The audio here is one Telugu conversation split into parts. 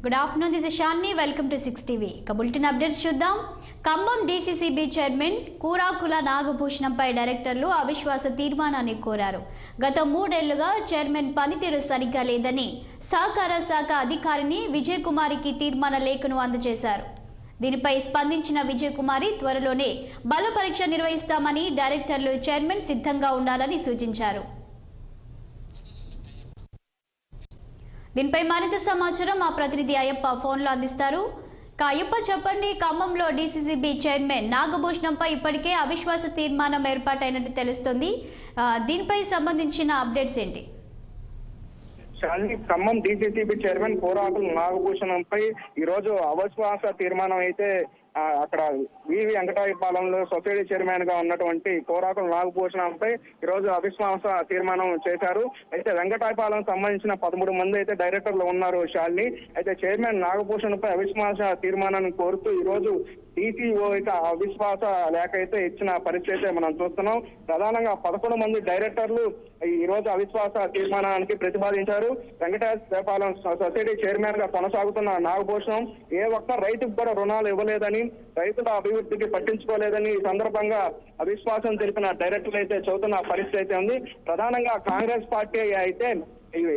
Good afternoon, this is Shalini. Welcome to 6 TV. ఇక బులెటిన్ అప్డేట్స్ చూద్దాం. ఖమ్మం డీసీసీబీ చైర్మన్ కూరాకుల నాగభూషణంపై డైరెక్టర్లు అవిశ్వాస తీర్మానాన్ని కోరారు. గత 3 ఏళ్లుగా చైర్మన్ పనితీరు సరిగ్గా లేదని సహకార శాఖ అధికారిని విజయకుమారికి తీర్మాన లేఖను అందజేశారు. దీనిపై స్పందించిన విజయకుమారి త్వరలోనే బల పరీక్ష నిర్వహిస్తామని, డైరెక్టర్లు చైర్మన్ సిద్ధంగా ఉండాలని సూచించారు. దీనిపై మరింత సమాచారం మా ప్రతినిధి అయ్యప్ప ఫోన్లో అందిస్తారు. అయ్యప్ప చెప్పండి, ఖమ్మంలో డీసీసీబీ చైర్మన్ నాగభూషణంపై ఇప్పటికే అవిశ్వాస తీర్మానం ఏర్పాటైనట్టు తెలుస్తుంది. దీనిపై సంబంధించిన అప్డేట్స్ ఏంటి? ఖమ్మం డీసీసీబీ చైర్మన్ కూరాకుల నాగభూషణంపై ఈరోజు అవిశ్వాస తీర్మానం అయితే అక్కడ వివి వెంకటాయపాలెంలో సొసైటీ చైర్మన్ గా ఉన్నటువంటి కూరాకుల నాగభూషణంపై ఈరోజు అవిశ్వాస తీర్మానం చేశారు. అయితే వెంకటాయపాలెం సంబంధించిన 13 మంది అయితే డైరెక్టర్లు ఉన్నారు శాలిని. అయితే చైర్మన్ నాగభూషణంపై అవిశ్వాస తీర్మానాన్ని కోరుతూ ఈరోజు DCO అయితే అవిశ్వాస లేఖ అయితే ఇచ్చిన పరిస్థితి అయితే మనం చూస్తున్నాం. ప్రధానంగా 11 మంది డైరెక్టర్లు ఈ రోజు అవిశ్వాస తీర్మానానికి ప్రతిపాదించారు. వెంకటేశ్వరపాలెం సొసైటీ చైర్మన్ గా కొనసాగుతున్న నాగభూషణం ఏ ఒక్క రైతుకు కూడా రుణాలు ఇవ్వలేదని, రైతుల అభివృద్ధికి పట్టించుకోలేదని ఈ సందర్భంగా అవిశ్వాసం తెలిపిన డైరెక్టర్లు అయితే చెబుతున్న పరిస్థితి అయితే ఉంది. ప్రధానంగా కాంగ్రెస్ పార్టీ అయితే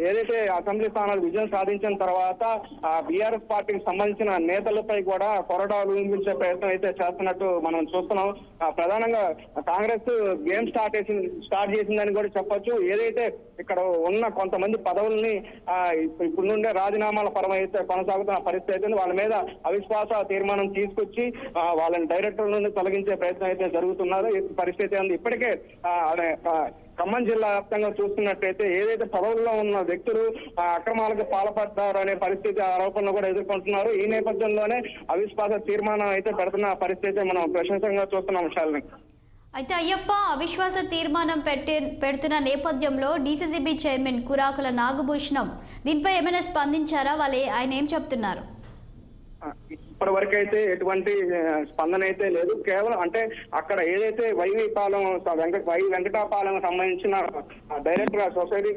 ఏదైతే అసెంబ్లీ స్థానాలు విజయం సాధించిన తర్వాత బీఆర్ఎస్ పార్టీకి సంబంధించిన నేతలపై కూడా కొరడాలు ఊహించే ప్రయత్నం అయితే చేస్తున్నట్టు మనం చూస్తున్నాం. ప్రధానంగా కాంగ్రెస్ గేమ్ స్టార్ట్ చేసిందని కూడా చెప్పొచ్చు. ఏదైతే ఇక్కడ ఉన్న కొంతమంది పదవుల్ని ఇప్పుడు నుండే రాజీనామాల పరం అయితే కొనసాగుతున్న పరిస్థితి అయితే వాళ్ళ మీద అవిశ్వాస తీర్మానం తీసుకొచ్చి వాళ్ళని డైరెక్టర్ నుండి తొలగించే ప్రయత్నం అయితే జరుగుతున్నారు. పరిస్థితి ఉంది. ఇప్పటికే ఖమ్మం జిల్లా వ్యాప్తంగా చూస్తున్నట్టయితే ఏదైతే పదవుల్లో ఉన్న వ్యక్తులు అక్రమాలకు పాల్పడ్డారు అనే పరిస్థితి ఆరోపణలు కూడా ఎదుర్కొంటున్నారు. ఈ నేపథ్యంలోనే అవిశ్వాస తీర్మానం అయితే పెడుతున్న పరిస్థితి మనం ప్రశంసంగా చూస్తున్నాం శాలిని. అయితే అయ్యప్ప, అవిశ్వాస తీర్మానం పెడుతున్న నేపథ్యంలో డీసీసీబీ చైర్మన్ కూరాకుల నాగభూషణం దీనిపై ఏమైనా స్పందించారా? ఆయన ఏం చెప్తున్నారు? ఇప్పటి వరకు అయితే ఎటువంటి స్పందన అయితే లేదు. కేవలం అంటే అక్కడ ఏదైతే వెంకటాపాలెం సంబంధించిన డైరెక్టర్ సొసైటీ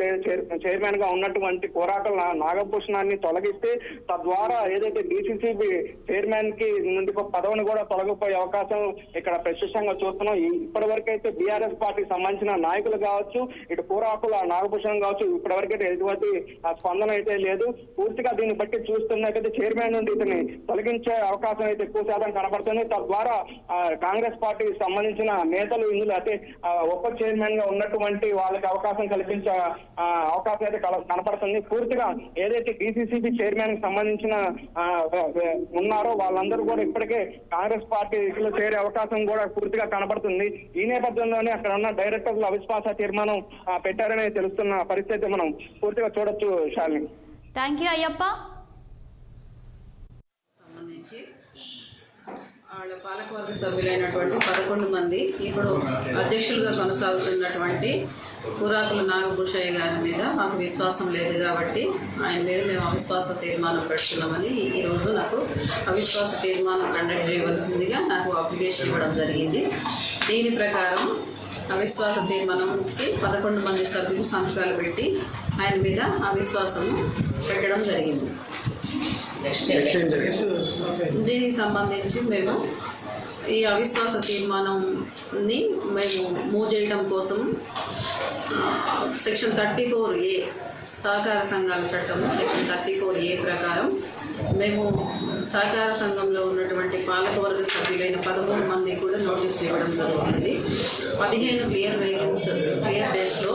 చైర్మన్ గా ఉన్నటువంటి కూరాకుల నాగభూషణాన్ని తొలగిస్తే తద్వారా ఏదైతే డీసీసీబీ చైర్మన్ కి నుండి పదవిని కూడా తొలగిపోయే అవకాశం ఇక్కడ ప్రత్యక్షంగా చూస్తున్నాం. ఇప్పటి వరకు అయితే బీఆర్ఎస్ పార్టీకి సంబంధించిన నాయకులు కావచ్చు, ఇటు కూరాకుల నాగభూషణం కావచ్చు, ఇప్పటి వరకు అయితే ఎటువంటి స్పందన అయితే లేదు. పూర్తిగా దీన్ని బట్టి చూస్తున్నట్టయితే చైర్మన్ నుండి ఇతని తొలగించే అవకాశం అయితే ఎక్కువ శాతం కనపడుతుంది. తద్వారా కాంగ్రెస్ పార్టీకి సంబంధించిన నేతలు ఇందులో అయితే ఉప చైర్మన్ గా ఉన్నటువంటి వాళ్ళకి అవకాశం కల్పించే అవకాశం అయితే కనపడుతుంది. పూర్తిగా ఏదైతే డీసీసీబీ చైర్మన్ కి సంబంధించిన ఉన్నారో వాళ్ళందరూ కూడా ఇప్పటికే కాంగ్రెస్ పార్టీలో చేరే అవకాశం కూడా పూర్తిగా కనపడుతుంది. ఈ నేపథ్యంలోనే అక్కడ ఉన్న డైరెక్టర్లు అవిశ్వాస తీర్మానం పెట్టారని తెలుస్తున్న పరిస్థితి మనం పూర్తిగా చూడొచ్చు శాలిని. Thank you Ayyappa. వాళ్ళ పాలకవర్గ సభ్యులైనటువంటి 11 మంది ఇప్పుడు అధ్యక్షులుగా కొనసాగుతున్నటువంటి కూరాకుల నాగభూషయ్య గారి మీద మాకు విశ్వాసం లేదు కాబట్టి ఆయన మీద మేము అవిశ్వాస తీర్మానం పెడుతున్నామని ఈరోజు నాకు అవిశ్వాస తీర్మానం కండక్ట్ చేయవలసిందిగా నాకు అప్లికేషన్ ఇవ్వడం జరిగింది. దీని ప్రకారం అవిశ్వాస తీర్మానంకి 11 మంది సభ్యులు సంతకాలు పెట్టి ఆయన మీద అవిశ్వాసం పెట్టడం జరిగింది. దీనికి సంబంధించి మేము ఈ అవిశ్వాస తీర్మానంని మేము మూవ్ చేయడం కోసం సెక్షన్ 34A సహకార సంఘాల చట్టం సెక్షన్ 34A ప్రకారం మేము సహకార సంఘంలో ఉన్నటువంటి పాలకవర్గ సభ్యులైన 13 మంది కూడా నోటీసులు ఇవ్వడం జరుగుతుంది. 15 క్లియర్ డేస్లో